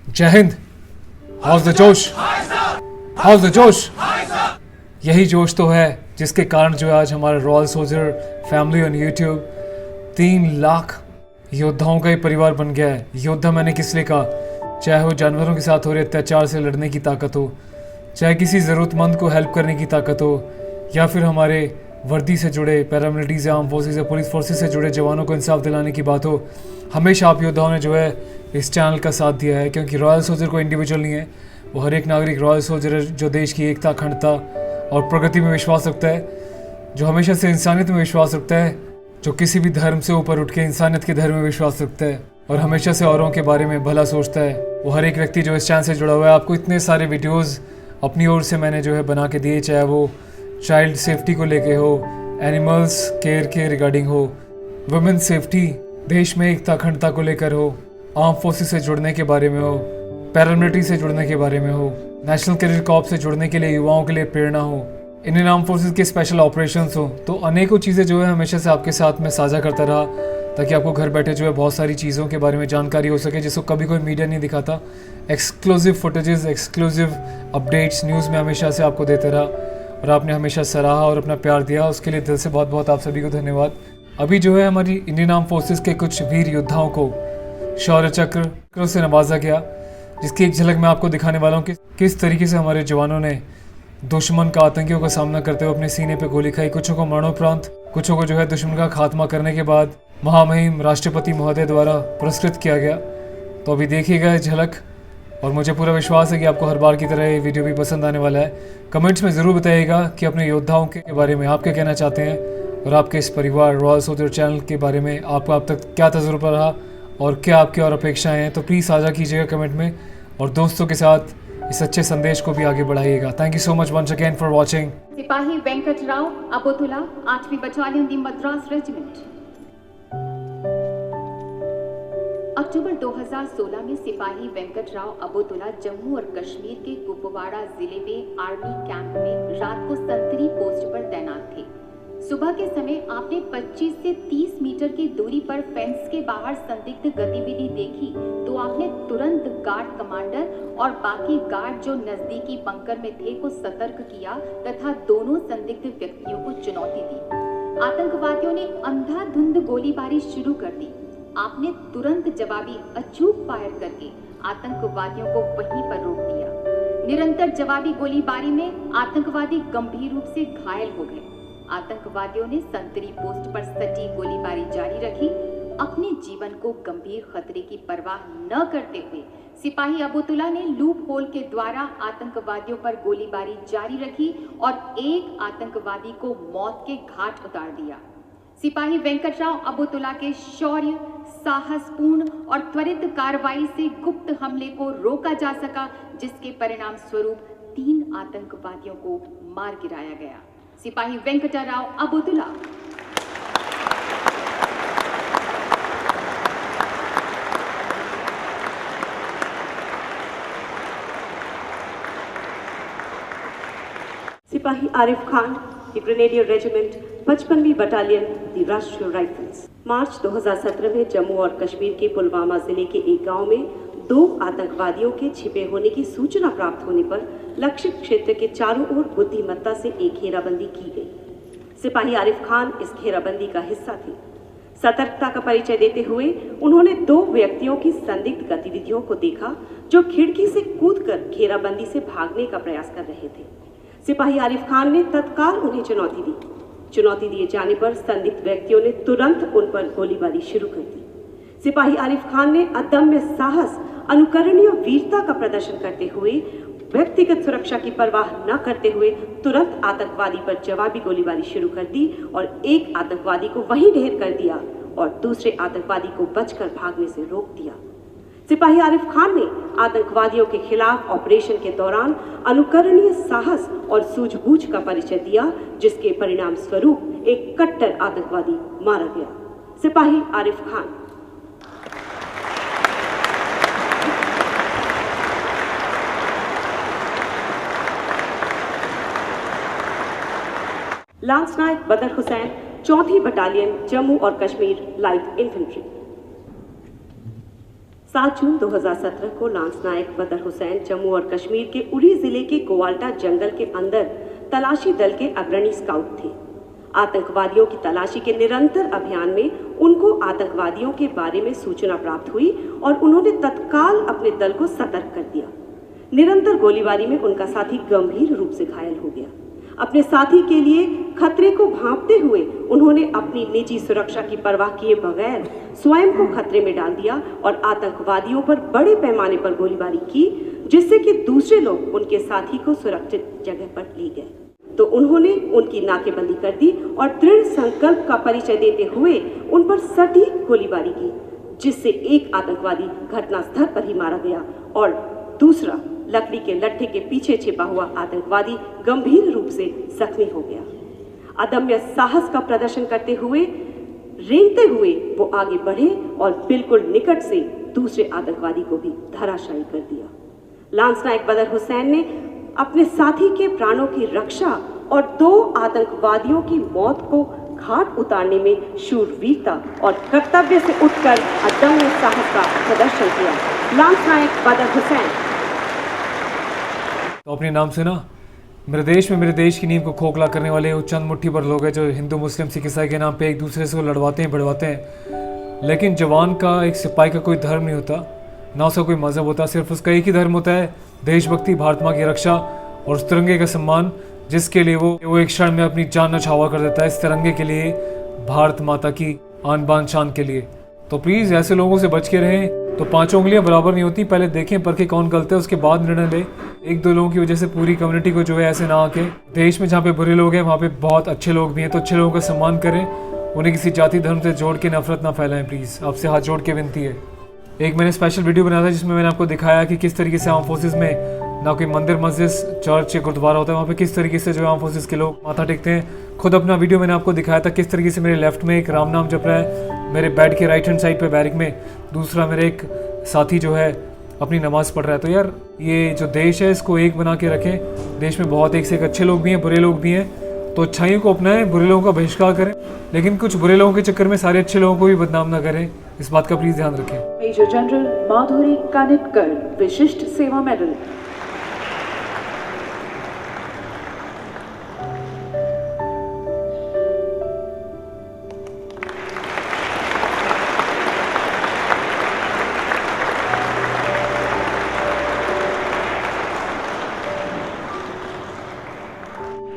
जय Hind. House the जोश, house the जोश। यही जोश तो है जिसके कारण जो है आज हमारा royal soldier family on YouTube 3 lakh योद्धाओं का ही परिवार बन गया है। योद्धा मैंने किस लिए कहा, चाहे वो जानवरों के साथ हो रहे अत्याचार से लड़ने की ताकत हो, चाहे किसी ज़रूरतमंद को हेल्प करने की ताकत हो, या फिर हमारे वर्दी से जुड़े पैरामिलिट्रीज या आर्म फोर्सेज या पुलिस फोर्सेज से जुड़े जवानों को इंसाफ दिलाने की बात हो, हमेशा आप योद्धाओं ने जो है इस चैनल का साथ दिया है। क्योंकि रॉयल सोल्जर कोई इंडिविजुअल नहीं है, वो हर एक नागरिक रॉयल सोल्जर है जो देश की एकता, अखंडता और प्रगति में विश्वास रखता है, जो हमेशा से इंसानियत में विश्वास रखता है, जो किसी भी धर्म से ऊपर उठ के इंसानियत के धर्म में विश्वास रखता है और हमेशा से औरों के बारे में भला सोचता है। वो हर एक व्यक्ति जो इस चैनल से जुड़ा हुआ है, आपको इतने सारे वीडियोज़ अपनी ओर से मैंने जो है बना के दिए, चाहे वो चाइल्ड सेफ्टी को लेके हो, एनिमल्स केयर के रिगार्डिंग हो, वुमेन सेफ्टी, देश में एकता अखंडता को लेकर हो, आर्म फोर्सेस से जुड़ने के बारे में हो, पैरामिलिट्री से जुड़ने के बारे में हो, नेशनल कैरियर कॉर्प्स से जुड़ने के लिए युवाओं के लिए प्रेरणा हो, इंडियन आर्म फोर्सेस के स्पेशल ऑपरेशंस हो, तो अनेकों चीज़ें जो है हमेशा से आपके साथ में साझा करता रहा, ताकि आपको घर बैठे जो है बहुत सारी चीज़ों के बारे में जानकारी हो सके जिसको कभी कोई मीडिया नहीं दिखाता। Exclusive footages, exclusive updates news में हमेशा से आपको देते रहा और आपने हमेशा सराहा और अपना प्यार दिया, उसके लिए दिल से बहुत बहुत आप सभी को धन्यवाद। अभी जो है हमारी इंडियन आर्म फोर्सेस के कुछ वीर योद्धाओं को शौर्य चक्र से नवाजा गया, जिसकी एक झलक मैं आपको दिखाने वाला हूँ कि किस तरीके से हमारे जवानों ने दुश्मन का, आतंकियों का सामना करते हुए अपने सीने पे गोली खाई। कुछों को मरणोपरांत, कुछों को जो है दुश्मन का खात्मा करने के बाद महामहिम राष्ट्रपति महोदय द्वारा पुरस्कृत किया गया। तो अभी देखिएगा ये झलक, और मुझे पूरा विश्वास है कि आपको हर बार की तरह ये वीडियो भी पसंद आने वाला है। कमेंट्स में ज़रूर बताइएगा कि अपने योद्धाओं के बारे में आप क्या कहना चाहते हैं और आपके इस परिवार रॉयल सोल्जर चैनल के बारे में आपको अब तक क्या तजुर्बा रहा और क्या आपकी और अपेक्षाएं हैं। तो प्लीज़ साझा कीजिएगा कमेंट में और दोस्तों के साथ इस अच्छे संदेश को भी आगे बढ़ाइएगा। Thank you so much once again for watching. सिपाही वेंकटराव अबोतुला, 8वीं बटालियन दी मद्रास रेजिमेंट। अक्टूबर 2016 में सिपाही वेंकटराव अबोतुला जम्मू और कश्मीर के कुपवाड़ा जिले में आर्मी कैंप में रात को संतरी पोस्ट पर तैनात थे। सुबह के समय आपने 25 से 30 मीटर की दूरी पर फेंस के बाहर संदिग्ध गतिविधि देखी तो आपने तुरंत गार्ड कमांडर और बाकी गार्ड जो नजदीकी बंकर में थे को सतर्क किया तथा दोनों संदिग्ध व्यक्तियों को चुनौती दी। आतंकवादियों ने अंधाधुंध गोलीबारी शुरू कर दी। आपने तुरंत जवाबी अचूक फायर करके आतंकवादियों को वहीं पर रोक दिया। निरंतर जवाबी गोलीबारी में आतंकवादी गंभीर रूप से घायल हो गए। आतंकवादियों ने संतरी पोस्ट पर सटी गोलीबारी जारी रखी। अपने जीवन को गंभीर खतरे की परवाह न करते हुए सिपाही अबोतुला ने लूप होल के द्वारा आतंकवादियों पर गोलीबारी जारी रखी और एक आतंकवादी को मौत के घाट उतार दिया। सिपाही वेंकटराव अबोतुला के शौर्य, साहसपूर्ण और त्वरित कार्रवाई से गुप्त हमले को रोका जा सका, जिसके परिणाम स्वरूप 3 आतंकवादियों को मार गिराया गया। सिपाही वेंकटराव अबोतुला। सिपाही आरिफ खान, ग्रेनेडियर रेजिमेंट, 55वीं बटालियन, दी राष्ट्रीय राइफल्स। मार्च 2017 में जम्मू और कश्मीर के पुलवामा जिले के एक गांव में 2 आतंकवादियों के छिपे होने की सूचना प्राप्त होने पर लक्षित क्षेत्र के चारों ओर बुद्धिमत्ता से एक घेराबंदी की गई। सिपाही आरिफ खान इस घेराबंदी का हिस्सा थे। सतर्कता का परिचय देते हुए उन्होंने 2 व्यक्तियों की संदिग्ध गतिविधियों को देखा जो खिड़की से कूदकर घेराबंदी से भागने का प्रयास कर रहे थे। सिपाही आरिफ खान ने तत्काल उन्हें चुनौती दी। चुनौती दिए जाने पर संदिग्ध व्यक्तियों ने तुरंत उन पर गोलीबारी शुरू कर दी। सिपाही आरिफ खान ने अदम्य साहस, अनुकरणीय वीरता का प्रदर्शन करते हुए व्यक्तिगत सुरक्षा की परवाह न करते हुए तुरंत आतंकवादी पर जवाबी गोलीबारी शुरू कर दी और एक आतंकवादी को वहीं ढेर कर दिया और दूसरे आतंकवादी को बचकर भागने से रोक दिया। सिपाही आरिफ खान ने आतंकवादियों के खिलाफ ऑपरेशन के दौरान अनुकरणीय साहस और सूझबूझ का परिचय दिया, जिसके परिणाम स्वरूप एक कट्टर आतंकवादी मारा गया। सिपाही आरिफ खान। लांस नायक बदर हुसैन, 4वीं बटालियन, जम्मू और कश्मीर लाइट इन्फेंट्री। 7 जून 2017 को लांस नायक बदर हुसैन जम्मू और कश्मीर के उरी जिले के गोवाल्टा जंगल के अंदर तलाशी दल के अग्रणी स्काउट थे। आतंकवादियों की तलाशी के निरंतर अभियान में उनको आतंकवादियों के बारे में सूचना प्राप्त हुई और उन्होंने तत्काल अपने दल को सतर्क कर दिया। निरंतर गोलीबारी में उनका साथी गंभीर रूप से घायल हो गया। अपने साथी के लिए खतरे को भांपते हुए उन्होंने अपनी निजी सुरक्षा की परवाह किए बगैर स्वयं को खतरे में डाल दिया और आतंकवादियों पर बड़े पैमाने पर गोलीबारी की, जिससे कि दूसरे लोग उनके साथी को सुरक्षित जगह पर ले गए। तो उन्होंने उनकी नाकेबंदी कर दी और दृढ़ संकल्प का परिचय देते हुए उन पर सटीक गोलीबारी की, जिससे एक आतंकवादी घटनास्थल पर ही मारा गया और दूसरा लकड़ी के लट्ठे के पीछे छिपा हुआ आतंकवादी गंभीर रूप से जख्मी हो गया। अदम्य साहस का प्रदर्शन करते हुए रेंगते हुए वो आगे बढ़े और बिल्कुल निकट से दूसरे आतंकवादी को भी धराशायी कर दिया। लांस नायक बदर हुसैन ने अपने साथी के प्राणों की रक्षा और 2 आतंकवादियों की मौत को घाट उतारने में शूरवीरता और कर्तव्य से उठकर अदम्य साहस का प्रदर्शन किया। लांस नायक बदर हुसैन। तो अपने नाम से ना मेरे देश की नींव को खोखला करने वाले वो चंद मुट्ठी भर लोग हैं जो हिंदू मुस्लिम सिख ईसाई के नाम पे एक दूसरे से लड़वाते हैं बढ़वाते हैं। लेकिन जवान का, एक सिपाही का कोई धर्म नहीं होता, ना उसका कोई मजहब होता, सिर्फ उसका एक ही धर्म होता है, देशभक्ति, भारत माँ की रक्षा और उस तिरंगे का सम्मान, जिसके लिए वो एक क्षण में अपनी जान न्यौछावर कर देता है इस तिरंगे के लिए, भारत माता की आन बान शान के लिए। तो प्लीज़ ऐसे लोगों से बच के रहें। तो 5 उंगलियां बराबर नहीं होती, पहले देखें परखें कौन गलत है, उसके बाद निर्णय ले। 1-2 लोगों की वजह से पूरी कम्युनिटी को जो है ऐसे ना आके, देश में जहाँ पे बुरे लोग हैं वहाँ पे बहुत अच्छे लोग भी हैं, तो अच्छे लोगों का सम्मान करें, उन्हें किसी जाति धर्म से जोड़ के नफरत ना फैलाएं। प्लीज़ आपसे हाथ जोड़ के विनती है। एक मैंने स्पेशल वीडियो बनाया था जिसमें मैंने आपको दिखाया कि किस तरीके से आर्म फोर्सेज में ना कोई मंदिर, मस्जिद, चर्च या गुरुद्वारा होता है, वहाँ पे किस तरीके से जो आर्म फोर्सेज के लोग माथा टेकते हैं। खुद अपना वीडियो मैंने आपको दिखाया था किस तरीके से मेरे लेफ्ट में एक राम नाम जप रहा है, मेरे बेड के राइट हैंड साइड पे बैरिक में दूसरा मेरे एक साथी जो है अपनी नमाज पढ़ रहा है। तो यार ये जो देश है इसको एक बना के रखें। देश में बहुत एक से एक अच्छे लोग भी हैं, बुरे लोग भी हैं, तो अच्छाइयों को अपनाएं, बुरे लोगों का बहिष्कार करें, लेकिन कुछ बुरे लोगों के चक्कर में सारे अच्छे लोगों को भी बदनाम ना करें। इस बात का प्लीज़ ध्यान रखें। मेजर जनरल माधुरी कानिटकर, विशिष्ट सेवा मेडल।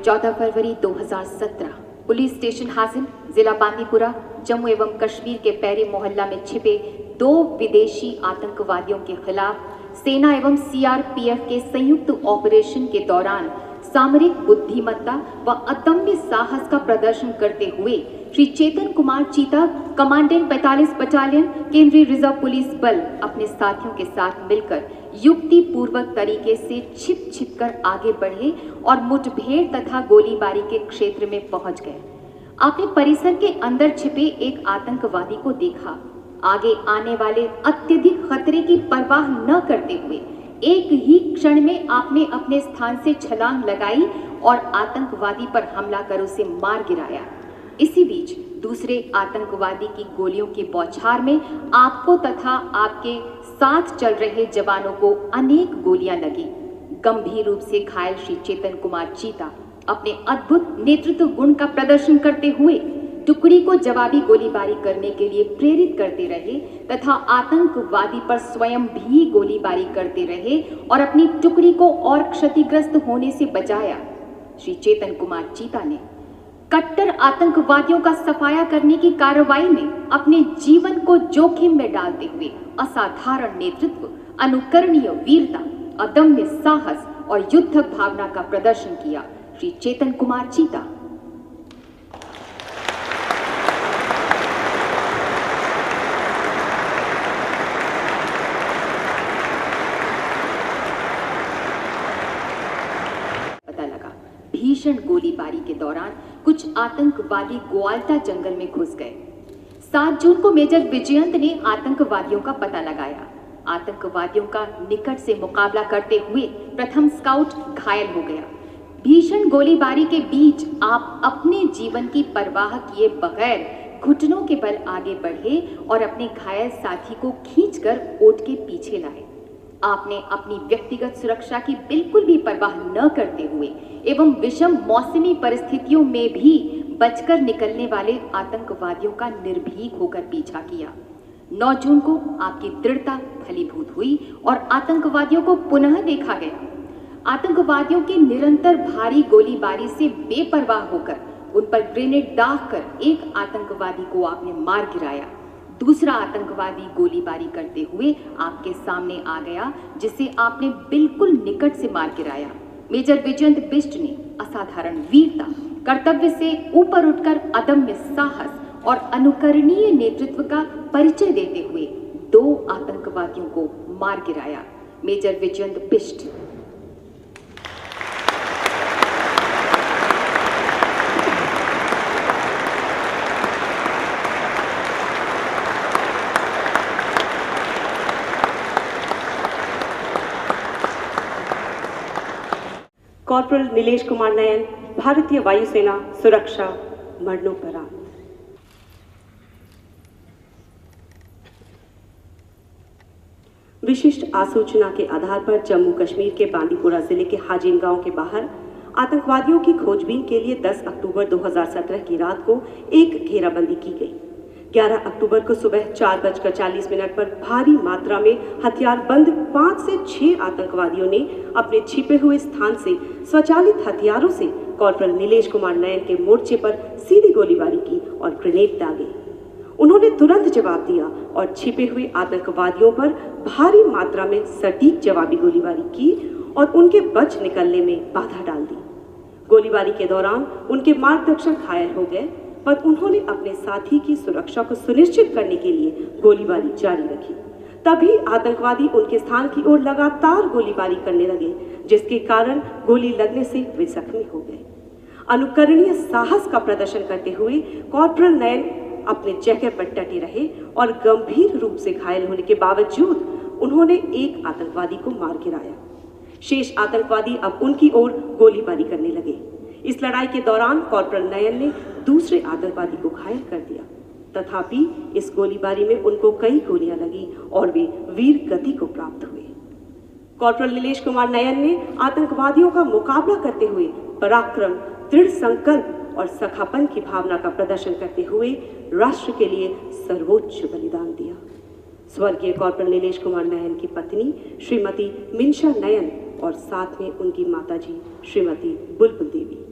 चौदह फरवरी 2017 पुलिस स्टेशन हासिल, जिला बांदीपुरा, जम्मू एवं कश्मीर के पैरी मोहल्ला में छिपे 2 विदेशी आतंकवादियों के खिलाफ सेना एवं सीआरपीएफ के संयुक्त ऑपरेशन के दौरान सामरिक बुद्धिमत्ता व अदम्य साहस का प्रदर्शन करते हुए श्री चेतन कुमार चीता, कमांडेंट 45 बटालियन, केंद्रीय रिजर्व पुलिस बल, अपने साथियों के साथ मिलकर युक्ति पूर्वक तरीके से छिप कर आगे बढ़े और मुठभेड़ तथा गोलीबारी के क्षेत्र में पहुंच गए। आपने परिसर के अंदर छिपे एक आतंकवादी को देखा। आगे आने वाले अत्यधिक खतरे की परवाह न करते हुए एक ही क्षण में आपने अपने स्थान से छलांग लगाई और आतंकवादी पर हमला कर उसे मार गिराया। इसी बीच दूसरे आतंकवादी की गोलियों की बौछार में आपको तथा आपके साथ चल रहे जवानों को अनेक गोलियां लगी। गंभीर रूप से घायल श्री चेतन कुमार चीता अपने अद्भुत नेतृत्व गुण का प्रदर्शन करते हुए टुकड़ी को जवाबी गोलीबारी करने के लिए प्रेरित करते रहे तथा आतंकवादी पर स्वयं भी गोलीबारी करते रहे और अपनी टुकड़ी को और क्षतिग्रस्त होने से बचाया। श्री चेतन कुमार चीता ने कट्टर आतंकवादियों का सफाया करने की कार्रवाई में अपने जीवन को जोखिम में डालते हुए असाधारण नेतृत्व, अनुकरणीय वीरता, अदम्य साहस और युद्धक भावना का प्रदर्शन किया। श्री चेतन कुमार चीता। पता लगा भीषण गोलीबारी के दौरान कुछ आतंकवादी गोवाल्टा जंगल में घुस गए। 7 जून को मेजर विजयंत ने आतंकवादियों का पता लगाया। आतंकवादियों का निकट से मुकाबला करते हुए प्रथम स्काउट घायल हो गया। भीषण गोलीबारी के बीच आप अपने जीवन की परवाह किए बगैर घुटनों के बल आगे बढ़े और अपने घायल साथी को खींचकर ओट के पीछे लाए। आपने अपनी व्यक्तिगत सुरक्षा की बिल्कुल भी परवाह न करते हुए एवं विषम मौसमी परिस्थितियों में भी बचकर निकलने वाले आतंकवादियों का निर्भीक होकर पीछा किया। 9 जून को आपकी दृढ़ता फलीभूत हुई और आतंकवादियों को पुनः देखा गया। आतंकवादियों की निरंतर भारी गोलीबारी से बेपरवाह होकर उन पर ग्रेनेड दागकर एक आतंकवादी को आपने मार गिराया। दूसरा आतंकवादी गोलीबारी करते हुए आपके सामने आ गया, जिसे आपने बिल्कुल निकट से मार गिराया। मेजर विजयंत बिष्ट ने असाधारण वीरता, कर्तव्य से ऊपर उठकर अदम्य साहस और अनुकरणीय नेतृत्व का परिचय देते हुए 2 आतंकवादियों को मार गिराया। मेजर विजयंत बिष्ट। कॉर्पोरल नीलेश कुमार नयन, भारतीय वायुसेना सुरक्षा, मरणोपरांत। विशिष्ट आसूचना के आधार पर जम्मू कश्मीर के बांदीपुरा जिले के हाजिन गांव के बाहर आतंकवादियों की खोजबीन के लिए 10 अक्टूबर 2017 की रात को एक घेराबंदी की गई। 11 अक्टूबर को सुबह 4:40 पर भारी मात्रा में हथियारबंद 5 से 6 आतंकवादियों ने अपने छिपे हुए स्थान से स्वचालित हथियारों से कॉर्पोरल नीलेश कुमार नयन के मोर्चे पर सीधी गोलीबारी की और ग्रेनेड दागे। उन्होंने तुरंत जवाब दिया और छिपे हुए आतंकवादियों पर भारी मात्रा में सटीक जवाबी गोलीबारी की और उनके बच निकलने में बाधा डाल दी। गोलीबारी के दौरान उनके मार्गदर्शक घायल हो गए, पर उन्होंने अपने साथी की सुरक्षा को सुनिश्चित करने के लिए गोलीबारी जारी रखी। तभी आतंकवादी उनके स्थान की ओर लगातार गोलीबारी करने लगे, जिसके कारण गोली लगने से वे जख्मी हो गए। अनुकरणीय साहस का प्रदर्शन करते हुए कॉर्पोरल नयन अपने जगह पर डटे रहे और गंभीर रूप से घायल होने के बावजूद उन्होंने एक आतंकवादी को मार गिराया। शेष आतंकवादी अब उनकी ओर गोलीबारी करने लगे। इस लड़ाई के दौरान कॉर्पोरल नयन ने दूसरे आतंकवादी को घायल कर दिया, तथापि इस गोलीबारी में उनको कई गोलियां लगी और वे वीर गति को प्राप्त हुए। कॉर्पोरल नीलेश कुमार नयन ने आतंकवादियों का मुकाबला करते हुए पराक्रम, दृढ़ संकल्प और सखापन की भावना का प्रदर्शन करते हुए राष्ट्र के लिए सर्वोच्च बलिदान दिया। स्वर्गीय कॉर्पोरल नीलेश कुमार नयन की पत्नी श्रीमती मिनशा नयन और साथ में उनकी माताजी श्रीमती बुलबुल देवी।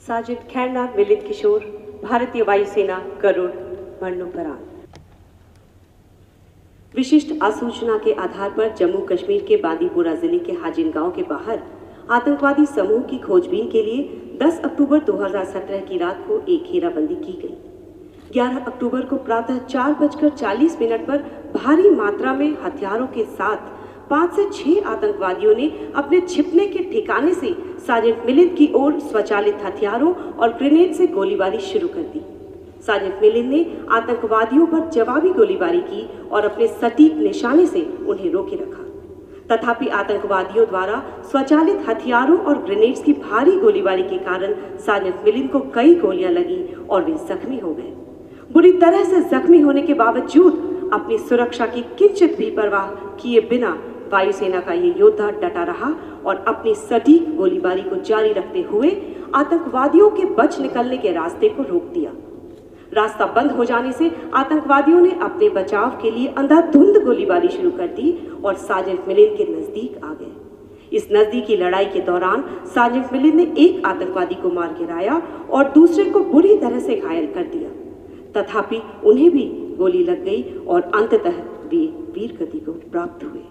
सार्जेंट खैरनार मिलिंद किशोर, भारतीय वायुसेना गरुड़, मरणोपरांत। विशिष्ट आसूचना के आधार पर जम्मू कश्मीर के बांदीपुरा जिले के हाजिन गांव के बाहर आतंकवादी समूह की खोजबीन के लिए 10 अक्टूबर 2017 की रात को एक घेराबंदी की गई। 11 अक्टूबर को प्रातः 4:40 पर भारी मात्रा में हथियारों के साथ 5 से 6 आतंकवादियों ने अपने छिपने के ठिकाने से सार्जेंट मिलिंद की ओर स्वचालित हथियारों और ग्रेनेड से गोलीबारी शुरू कर दी। सार्जेंट मिलिंद ने आतंकवादियों पर जवाबी गोलीबारी की और अपने सटीक निशाने से उन्हें रोके रखा, तथापि आतंकवादियों द्वारा स्वचालित हथियारों और ग्रेनेड्स की भारी गोलीबारी के कारण सार्जेंट मिलिंद को कई गोलियां लगी और वे जख्मी हो गए। बुरी तरह से जख्मी होने के बावजूद अपनी सुरक्षा की किंचित भी परवाह किए बिना वायुसेना का ये योद्धा डटा रहा और अपनी सटीक गोलीबारी को जारी रखते हुए आतंकवादियों के बच निकलने के रास्ते को रोक दिया। रास्ता बंद हो जाने से आतंकवादियों ने अपने बचाव के लिए अंधाधुंध गोलीबारी शुरू कर दी और सार्जेंट मिलिंद के नजदीक आ गए। इस नजदीकी लड़ाई के दौरान सार्जेंट मिलिंद ने एक आतंकवादी को मार गिराया और दूसरे को बुरी तरह से घायल कर दिया, तथापि उन्हें भी गोली लग गई और अंततः वे वीर गति को प्राप्त हुए।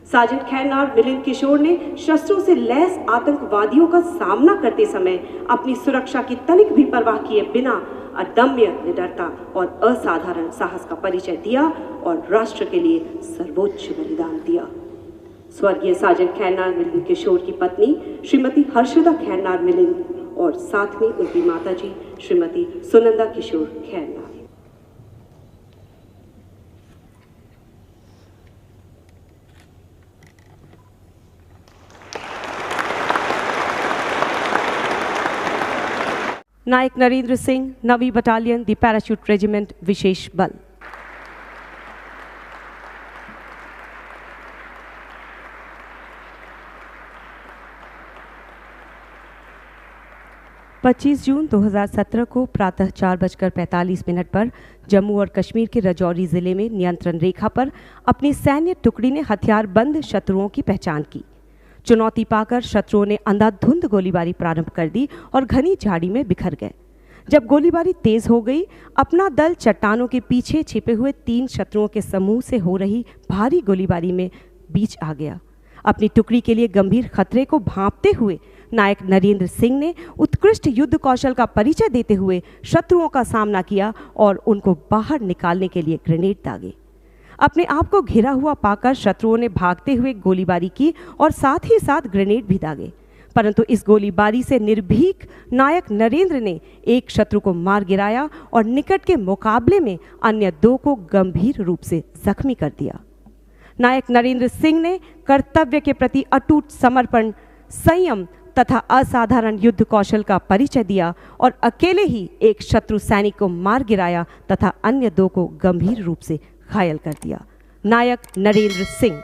सार्जेंट खैरनार मिलिंद किशोर ने शस्त्रों से लैस आतंकवादियों का सामना करते समय अपनी सुरक्षा की तनिक भी परवाह किए बिना अदम्य निडरता और असाधारण साहस का परिचय दिया और राष्ट्र के लिए सर्वोच्च बलिदान दिया। स्वर्गीय सार्जेंट खैरनार मिलिंद किशोर की पत्नी श्रीमती हर्षदा खैरनार मिलिंद और साथ में उनकी माताजी श्रीमती सुनंदा किशोर खैरनार। नायक नरेंद्र सिंह, 9वीं बटालियन, द पैराशूट रेजिमेंट, विशेष बल। पच्चीस जून 2017 को प्रातः 4:45 पर जम्मू और कश्मीर के राजौरी जिले में नियंत्रण रेखा पर अपनी सैन्य टुकड़ी ने हथियारबंद शत्रुओं की पहचान की। चुनौती पाकर शत्रुओं ने अंधाधुंध गोलीबारी प्रारंभ कर दी और घनी झाड़ी में बिखर गए। जब गोलीबारी तेज हो गई, अपना दल चट्टानों के पीछे छिपे हुए 3 शत्रुओं के समूह से हो रही भारी गोलीबारी में बीच आ गया। अपनी टुकड़ी के लिए गंभीर खतरे को भांपते हुए नायक नरेंद्र सिंह ने उत्कृष्ट युद्ध कौशल का परिचय देते हुए शत्रुओं का सामना किया और उनको बाहर निकालने के लिए ग्रेनेड दागे। अपने आप को घिरा हुआ पाकर शत्रुओं ने भागते हुए गोलीबारी की और साथ ही साथ ग्रेनेड भी दागे, परंतु इस गोलीबारी से निर्भीक नायक नरेंद्र ने एक शत्रु को मार गिराया और निकट के मुकाबले में अन्य 2 को गंभीर रूप से जख्मी कर दिया। नायक नरेंद्र सिंह ने कर्तव्य के प्रति अटूट समर्पण, संयम तथा असाधारण युद्ध कौशल का परिचय दिया और अकेले ही एक शत्रु सैनिक को मार गिराया तथा अन्य 2 को गंभीर रूप से घायल कर दिया। नायक Narendra Singh.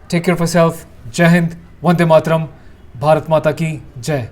Take care of yourself. जय हिंद, वंदे मातरम, भारत माता की जय।